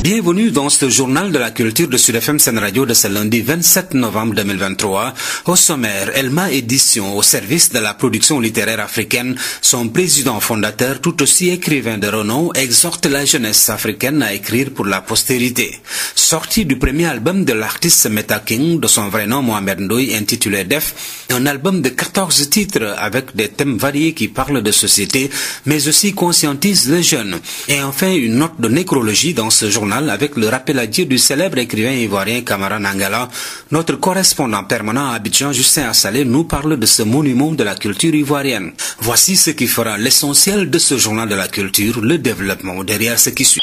Bienvenue dans ce journal de la culture de Sud FM Sen Radio de ce lundi 27 novembre 2023. Au sommaire, Elma Édition, au service de la production littéraire africaine, son président fondateur, tout aussi écrivain de renom, exhorte la jeunesse africaine à écrire pour la postérité. Sortie du premier album de l'artiste Meta King, de son vrai nom Mohamed Ndoye, intitulé Def, un album de 14 titres avec des thèmes variés qui parlent de société, mais aussi conscientisent les jeunes. Et enfin, une note de nécrologie dans ce journal avec le rappel à Dieu du célèbre écrivain ivoirien Camara Nangala. Notre correspondant permanent à Abidjan, Justin Assalé, nous parle de ce monument de la culture ivoirienne. Voici ce qui fera l'essentiel de ce journal de la culture, le développement derrière ce qui suit.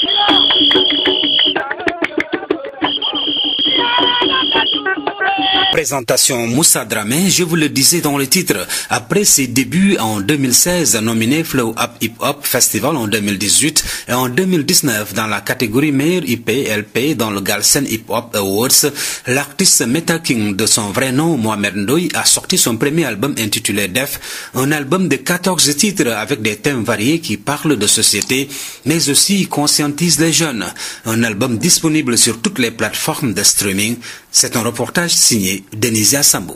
Présentation Moussa Dramé, je vous le disais dans le titre. Après ses débuts en 2016, nominé Flow Up Hip Hop Festival en 2018 et en 2019 dans la catégorie meilleur IP LP dans le Galsen Hip Hop Awards, l'artiste Meta King, de son vrai nom Mohamed Ndoye, a sorti son premier album intitulé Def, un album de 14 titres avec des thèmes variés qui parlent de société, mais aussi conscientisent les jeunes. Un album disponible sur toutes les plateformes de streaming. C'est un reportage signé Denisia Sambo.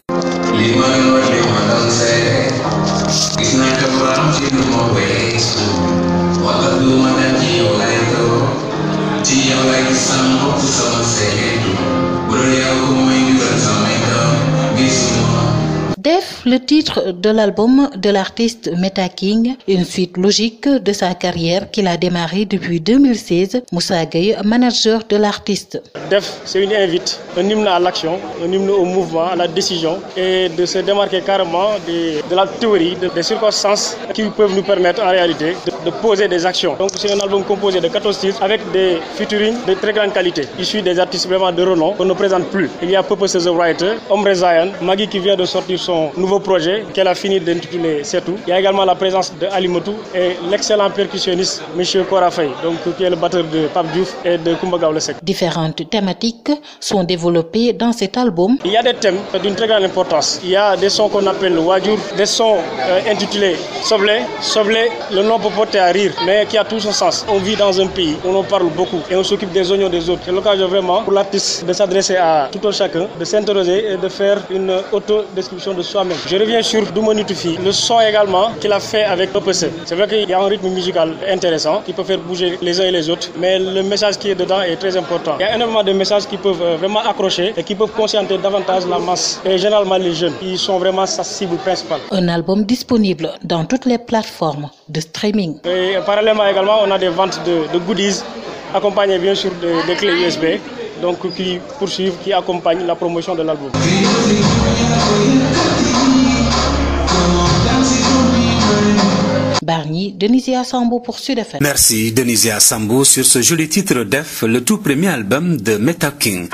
Def, le titre de l'album de l'artiste Meta King, une suite logique de sa carrière qu'il a démarrée depuis 2016. Moussa Gueye, manager de l'artiste. Def, c'est une invite, un hymne à l'action, un hymne au mouvement, à la décision et de se démarquer carrément de la théorie, des circonstances qui peuvent nous permettre en réalité de poser des actions. Donc c'est un album composé de 14 titres avec des featuring de très grande qualité, issus des artistes vraiment de renom qu'on ne présente plus. Il y a Purpose the Writer, Ombre Zion, Maggie qui vient de sortir son nouveau projet qu'elle a fini d'intituler Setou. Il y a également la présence de Ali Motou et l'excellent percussionniste M. Kora Faye, donc qui est le batteur de Pape Diouf et de Koumba Gawlo Seck. Différentes thématiques sont développées dans cet album. Il y a des thèmes d'une très grande importance. Il y a des sons qu'on appelle Wadjour, des sons intitulés Soblé. Soblé, le nom peut porter à rire, mais qui a tout son sens. On vit dans un pays où on parle beaucoup et on s'occupe des oignons des autres. C'est l'occasion vraiment pour l'artiste de s'adresser à tout un chacun, de s'interroger et de faire une autodescription de soi-même. Je reviens sur Doumo Nitufi, le son également qu'il a fait avec OPC. C'est vrai qu'il y a un rythme musical intéressant qui peut faire bouger les uns et les autres, mais le message qui est dedans est très important. Il y a énormément de messages qui peuvent vraiment accrocher et qui peuvent conscientiser davantage la masse, et généralement les jeunes, qui sont vraiment sa cible principale. Un album disponible dans toutes les plateformes de streaming. Et parallèlement également, on a des ventes de goodies, accompagnées bien sûr de clés USB, donc qui poursuivent, qui accompagnent la promotion de l'album. Bargny, Denisia Sambo pour Sud FM. Merci Denisia Sambo sur ce joli titre Def, le tout premier album de Meta King.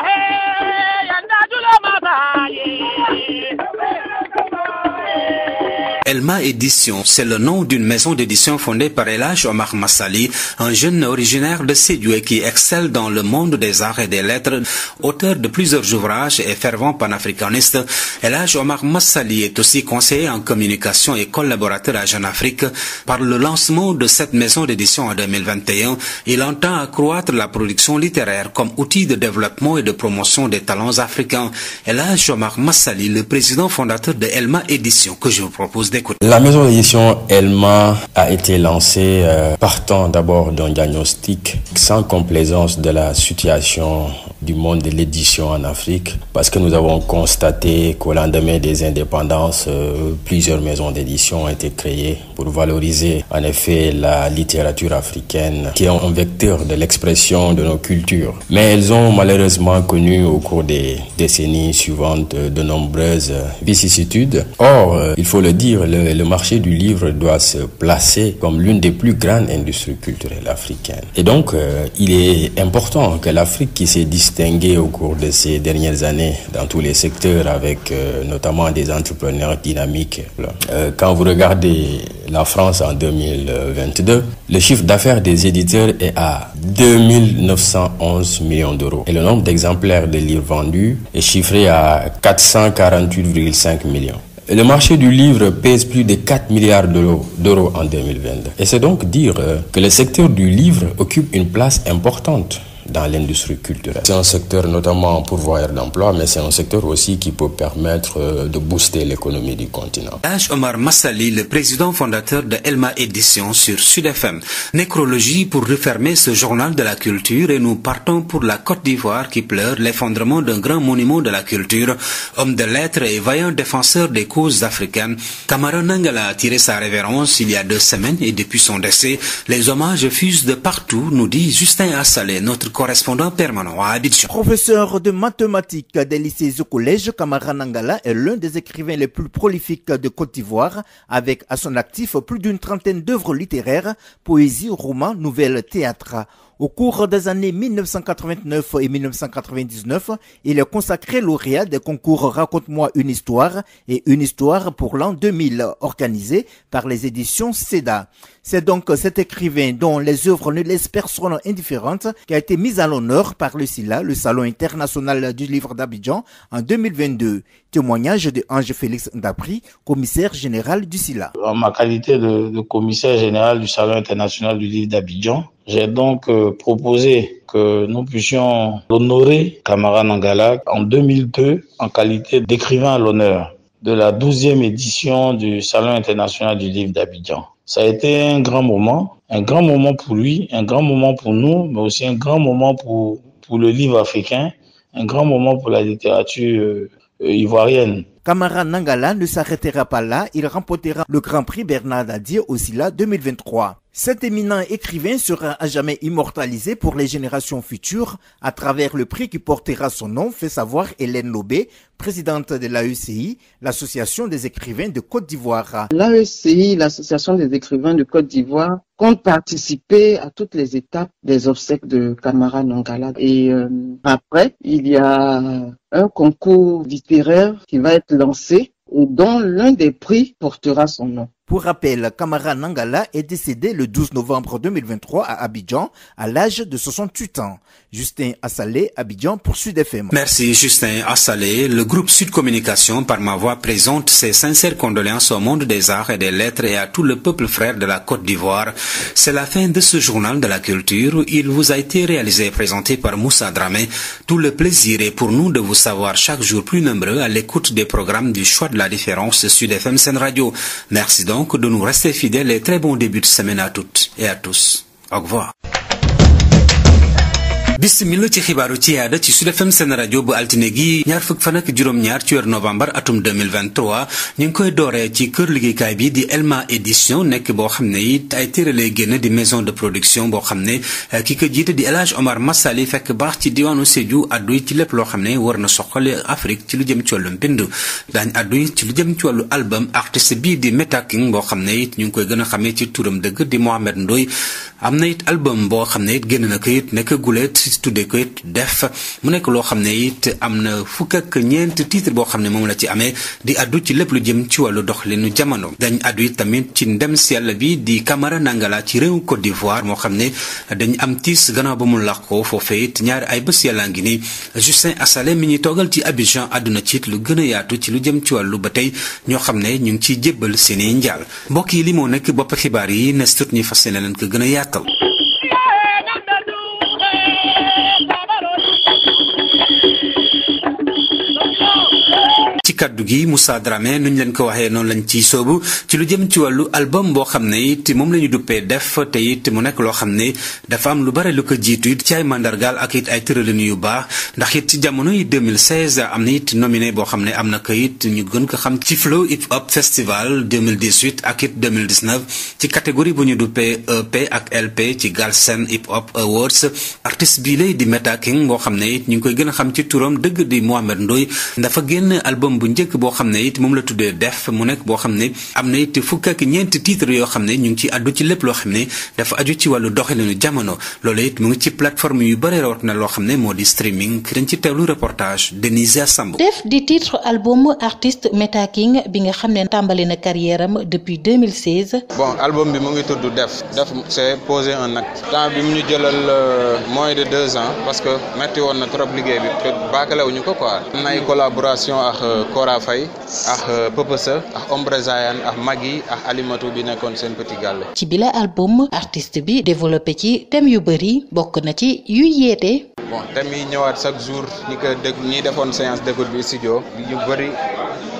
Elma Édition, c'est le nom d'une maison d'édition fondée par El Hadj Omar Massali, un jeune originaire de Sédhiou qui excelle dans le monde des arts et des lettres. Auteur de plusieurs ouvrages et fervent panafricaniste, El Hadj Omar Massali est aussi conseiller en communication et collaborateur à Jeune Afrique. Par le lancement de cette maison d'édition en 2021, il entend accroître la production littéraire comme outil de développement et de promotion des talents africains. El Hadj Omar Massali, le président fondateur de Elma Édition, que je vous propose d'écouter. La maison d'édition Elma a été lancée partant d'abord d'un diagnostic sans complaisance de la situation du monde de l'édition en Afrique, parce que nous avons constaté qu'au lendemain des indépendances, plusieurs maisons d'édition ont été créées pour valoriser en effet la littérature africaine, qui est un vecteur de l'expression de nos cultures. Mais elles ont malheureusement connu au cours des décennies suivantes de nombreuses vicissitudes. Or, il faut le dire, le marché du livre doit se placer comme l'une des plus grandes industries culturelles africaines. Et donc, il est important que l'Afrique, qui s'est distinguée au cours de ces dernières années dans tous les secteurs avec notamment des entrepreneurs dynamiques. Quand vous regardez la France en 2022, le chiffre d'affaires des éditeurs est à 2911 millions d'euros. Et le nombre d'exemplaires de livres vendus est chiffré à 448,5 millions. Et le marché du livre pèse plus de 4 milliards d'euros en 2022. Et c'est donc dire que le secteur du livre occupe une place importante dans l'industrie culturelle. C'est un secteur notamment pourvoyeur d'emploi, mais c'est un secteur aussi qui peut permettre de booster l'économie du continent. Elhadj Omar Massali, le président fondateur de Elma Édition sur Sud FM. Nécrologie pour refermer ce journal de la culture et nous partons pour la Côte d'Ivoire qui pleure l'effondrement d'un grand monument de la culture. Homme de lettres et vaillant défenseur des causes africaines, Camara Nangala a tiré sa révérence il y a 2 semaines et depuis son décès, les hommages fusent de partout, nous dit Justin Assalé, notre correspondant permanent à Abidjan. Professeur de mathématiques des lycées au collège, Camara Nangala est l'un des écrivains les plus prolifiques de Côte d'Ivoire, avec à son actif plus d'une trentaine d'œuvres littéraires, poésie, romans, nouvelles, théâtre. Au cours des années 1989 et 1999, il est consacré lauréat des concours Raconte-moi une histoire et une histoire pour l'an 2000, organisés par les éditions CEDA. C'est donc cet écrivain dont les œuvres ne laissent personne indifférente qui a été mis à l'honneur par le SILA, le Salon international du livre d'Abidjan, en 2022. Témoignage de Ange Félix Ndapri, commissaire général du SILA. En ma qualité de commissaire général du Salon international du livre d'Abidjan, j'ai donc proposé que nous puissions honorer Camara Nangala en 2002 en qualité d'écrivain à l'honneur de la 12e édition du Salon international du livre d'Abidjan. Ça a été un grand moment pour lui, un grand moment pour nous, mais aussi un grand moment pour le livre africain, un grand moment pour la littérature ivoirienne. Camara Nangala ne s'arrêtera pas là, il remportera le Grand Prix Bernard Dadier au SILA 2023. Cet éminent écrivain sera à jamais immortalisé pour les générations futures à travers le prix qui portera son nom, fait savoir Hélène Lobé, présidente de l'AECI, l'Association des écrivains de Côte d'Ivoire. L'AECI, l'Association des écrivains de Côte d'Ivoire, compte participer à toutes les étapes des obsèques de Camara Nangala. Et après, il y a un concours littéraire qui va être lancé et dont l'un des prix portera son nom. Pour rappel, Camara Nangala est décédé le 12 novembre 2023 à Abidjan, à l'âge de 68 ans. Justin Assalé, Abidjan pour Sud FM. Merci Justin Assalé. Le groupe Sud Communication, par ma voix, présente ses sincères condoléances au monde des arts et des lettres et à tout le peuple frère de la Côte d'Ivoire. C'est la fin de ce journal de la culture. Il vous a été réalisé et présenté par Moussa Dramé. Tout le plaisir est pour nous de vous savoir chaque jour plus nombreux à l'écoute des programmes du choix de la différence Sud FM Sen Radio. Merci donc de nous rester fidèles et très bon début de semaine à toutes et à tous. Au revoir. Bismillah ci xibaaru ci yaada ci Sud FM Sen Radio bu altine gi ñaar fukk fan ak juróom-ñaar ci weeru novembre atum 2023 ñu ngi koy dooree ci kër liggéeykaay bi di Elma Édition nekk boo xam ne it ay téere lay génn di maison de production boo xam ne ki ko jiite di Elhadj Omar Massali fekk baax ci diwaanu Sédhiou addu ci lépp loo xam ne war na soxali Afrique ci lu jëm ci wàllu mbind daañ addu ci lu jëm ci wàllu album artiste bii di Meta King boo xam ne it ñu ngi koy gën a xamee ci turam dëgg di Mohamed Ndoye am na it album boo xam ne it génn na ko it nekk guleet tuddee ko it def mu nekk loo xam ne it am na fukk ak ñeent titre boo xam ne moom la ci amee di addu ci lépp lu jëm ci wàllu doxalinu jamono dañ addu it tamit ci ndem si yàlla bi di Camara Nangala ci réew Côte d'Ivoire moo xam ne dañ am tiis gannaaw ba mu làqoo foofee it ñaari ay bés yàlla ngi ni Justin Assalé mi ñuy toogal ci Abidjan àdduna ci it lu gën a yaatu ci lu jëm ci wàllu ba tey ñoo xam ne ñu ngi ciy jébbal seeni njaal mbokk yi li moo nekk bopp xibaar yi nes tut ñuy fas yéene leen ko gën a yaatal. ci kaddu gi Moussa Dramé nuñ leen ko waxee noonu lañ ciy soobu ci lu jëm ci wàllu album boo xam ne it moom la ñu duppee def te it mu nekk loo xam ne dafa am lu bare lu ko jiitu it ci ay mandargaal ak it ay tëralin yu baax ndax it ci jamono yi 2016 am na it nominé boo xam ne am na ko it ñu gën ko xam ci Flow Hip Hop Festival 2018 ak it 2019 ci catégorie bu ñu duppee EP ak LP ci Galsen Hip Hop Awards artiste bii lay di Meta King boo xam ne it ñu ngi koy gën a xam ci turam dëgg di Mohamed Ndoye dafa génn album bu njëkk boo xam ne it moom la tuddee def mu nekk boo xam ne am na it fukk ak ñeenti titre yoo xam ne ñu ngi ci addu ci lépp loo xam ne dafa aju ci wàllu doxalinu jamono loolu it mu ngi ci plateforme yu bare rawat na loo xam ne moo di streaming dañ ci teewlu reportage Denise Samb. def di titre album artiste Meta King bi nga xam ne tàmbali na carrière am depuis 2016. bon album bi mu ngi tudd def c'est poser un acte temps bi mu ñu jëlal moins de 2 ans parce que metti woon na trop liggéey bi te baakalewuñu ko quoi am na ay collaboration ak Kora Faye ak Pëpësa ak Ombre Zayan ak Magui ak Alimatu bi nekkoon seen petit gàlle. ci bile album artiste bi développé ci thème yu bëri bokk na ci yuy yeete. bon thème yi ñëwaat chaque jour ñi defoon séance d'écoute bi studio yu bëri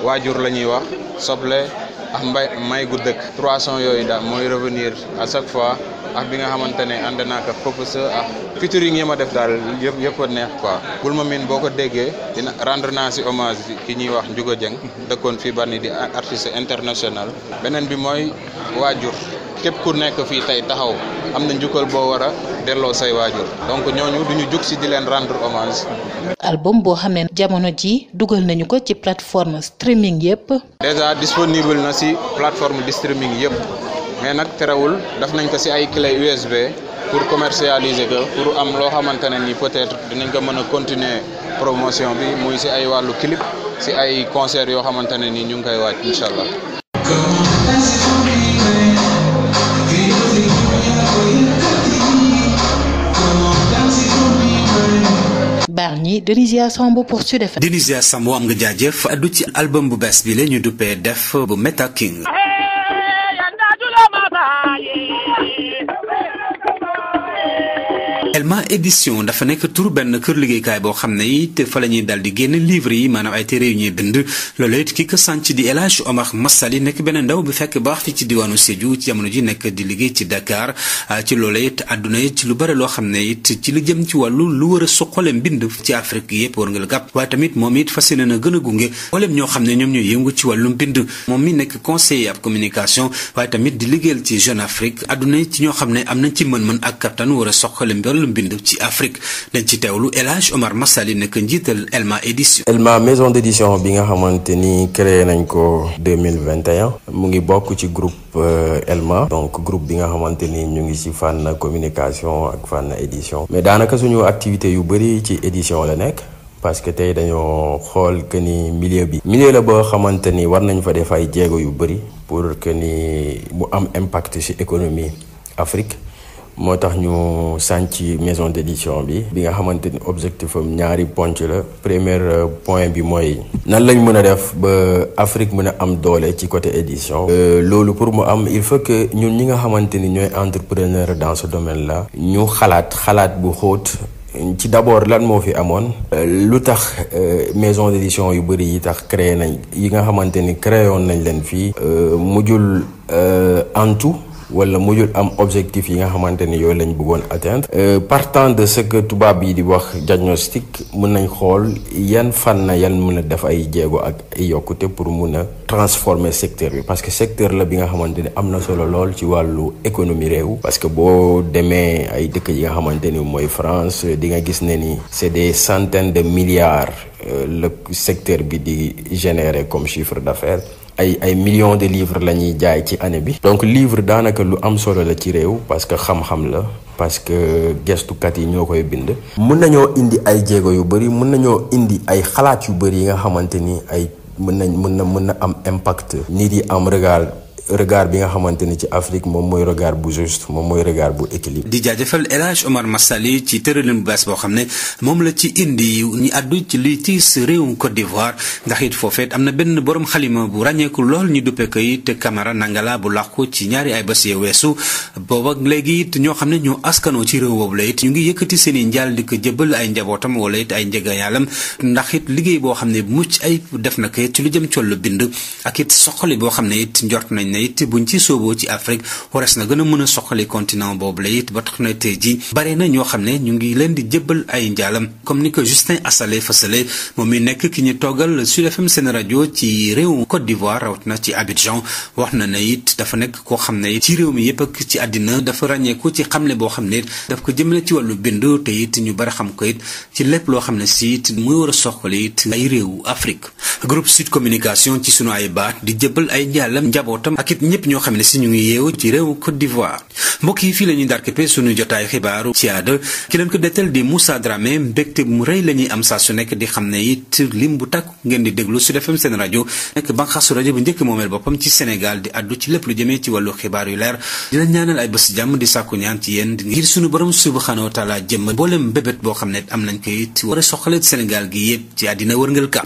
waajur la ñuy wax soble ak may gu dëkk 3 sons yooyu daal mooy revenir à chaque fois ak bi nga xamante ne ànd naa ko Pëpësa ak featuring yi ma def daal yëpp a neex quoi. bul ma miin boo ko déggee dina rendre naa si hommage ki ñuy wax Ndiouga Dieng dëkkoon fii Bargny di artiste international. beneen bi mooy waajur képp ku nekk fii tey taxaw am na njukkal boo war a delloo say waajur donc ñooñu duñu jug si di leen rendre hommage. album boo xam ne jamono ji dugal nañu ko ci plateforme streaming yëpp. déjà disponible na si plateforme de streaming yëpp mais nag terewul def nañ ko si ay clé USB pour commercialiser ko pour am loo xamante ne ni peut-être dinañ ko mën a continuer promotion bi muy si ay wàllu clip si ay concert yoo xamante ne ni ñu ngi koy waaj incha allah. Bargny Denisia Sambo pour Sud FM. Denisia Sambo am nga jaajëf addu ci album bu bees bi la ñu duppee def bu Meta King. Elma édition dafa nekk tur benn kër liggéeykaay boo xam ne it fa la ñuy dal di génn livre yi maanaam ay téere yu ñuy bind loolu it ki ko sànc di El Hadj Omar Massali nekk benn ndaw bi fekk baax fi ci diwaanu Sédhiou ci jamono ji nekk di liggéey ci Dakar ci loolu it àdduna it ci lu bëri loo xam ne it ci lu jëm ci wàllu lu war a suqale mbind ci Afrique yëpp war nga la gàpp waaye tamit moom it fas yéene na gën a gunge mboolem ñoo xam ne ñoom ñooy yëngu ci wàllu mbind moom mi nekk conseiller ab communication waaye tamit di liggéeyal ci Jeune Afrique àdduna it ci ñoo xam ne am nañ ci mën-mën ak kattan war a suqale mbind ci Afrique dañ ci teewlu El Hadj Omar Massali nekk njiital Elma édition. Elma maison d'édition bi nga xamante ni créé nañ ko 2021 mu ngi bokk ci groupe Elma donc groupe bi nga xamante ni ñu ngi ci fànn communication ak fànn édition mais daanaka suñu activité yu bëri ci édition la nekk parce que tey dañoo xool que ni milieu la boo xamante ni war nañ fa def ay jéego yu bëri pour que ni mu am impact ci économie Afrique. moo tax ñu sànc maison d'édition bi nga xamante ni objectif am ñaari ponc la premier point bi mooy nan lañ mën a def ba Afrique mën a am doole ci côté édition loolu pour mu am il faut que ñun ñi nga xamante ni ñooy entrepreneur dans ce domaine là ñu xalaat bu xóot ci d'abord lan moo fi amoon lu tax maison d'édition yu bëri yi tax créé nañ yi nga xamante ni créé woon nañ leen fii mujjul antu wala mujjul am objectif yi nga xamante ni yooyu lañ bëggoon atteindre partant de ce que tubaab yi di wax diagnostic mën nañ xool yan fànn yan mën a def ay jéego ak ay yokkute pour mun a transformer secteur bi parce que secteur la bi nga xamante ni am na solo lool ci wàllu économie réew parce que boo demee ay dëkk yi nga xamante ni mooy France di nga gis ne ni c'est des centaines de milliards le secteur bi di générer comme chiffre d'affaires ay millions de livres la ñuy jaay ci année bi donc livre daanaka lu am solo la ci réew parce que xam-xam la parce que gestukat yi ñoo koy bind mën nañoo indi ay jéego yu bëri mën nañoo indi ay xalaat yu bëri yi nga xamante ni ay mën na am impact nit yi am regard bi nga xamante ni ci Afrique moom mooy regard bu juste moom mooy regard bu équilibre. di jaajëfal El Hadj Omar Massali ci tëralin bu bees boo xam ne moom la ci indi ñu àddu ci luy tiis réewum Côte d'Ivoire ndax it foofeet am na benn borom xalima bu ràññeeku lool ñu duppe ko it Camara Nangala bu làqu ci ñaari ay bés yee weesu booba léegi it ñoo xam ne ñoo askanoo ci réew boobu la it ñu ngi yëkkati seen i njaal di ko jëbal ay njabootam wala it ay njëgayaalam ndax it liggéey boo xam ne mucc ay def na ko ci lu jëm collu bind ak it soxali boo xam ne it njort nañ ne it buñ ci sooboo ci Afrique wares na gën a mën a soxali continent boobu la it ba tax na tey ji bare na ñoo xam ne ñu ngi leen di jëbbal ay njaalam comme ni ko Justin Assalé fasale moom mi nekk ki ñu toogal Sud FM seen rajo ci réew Côte d'Ivoire rawat na ci Abidjan wax na ne it dafa nekk koo xam ne ci réew mi yëpp ak ci àddina dafa ràññeeku ci xamle boo xam ne daf ko jëmale ci wàllu bind te it ñu bari xam ko it ci lépp loo xam ne si it muy war a soxali it ay réewu Afrique groupe Sud Communication ci sunu ay baat di jëbbal ay njaalam njabootam ak it ñëpp ñoo xam ne si ñu ngi yeewu ci réew Côte d'Ivoire mbokk yi fii la ñuy darkepe suñu jotaay xibaaru ci aada ki leen ko dettal di Moussa Dramé mbégte mu rëy la ñuy am saa su nekk di xam ne it lim bu tàkk ngeen di déglu Sud FM seen rajo nekk banqaasu rajo bu njëkk moomeel boppam ci Sénégal di addu ci lépp lu jëmee ci wàllu xibaar yu leer di leen ñaanal ay bés jàmm di sàkku ñaan ci yéen ngir suñu borom subhanahu wa taala jëmm boolem bébét boo xam ne am nañ ko it war a soxalee Sénégal gi yëpp ci àddina wërngal ka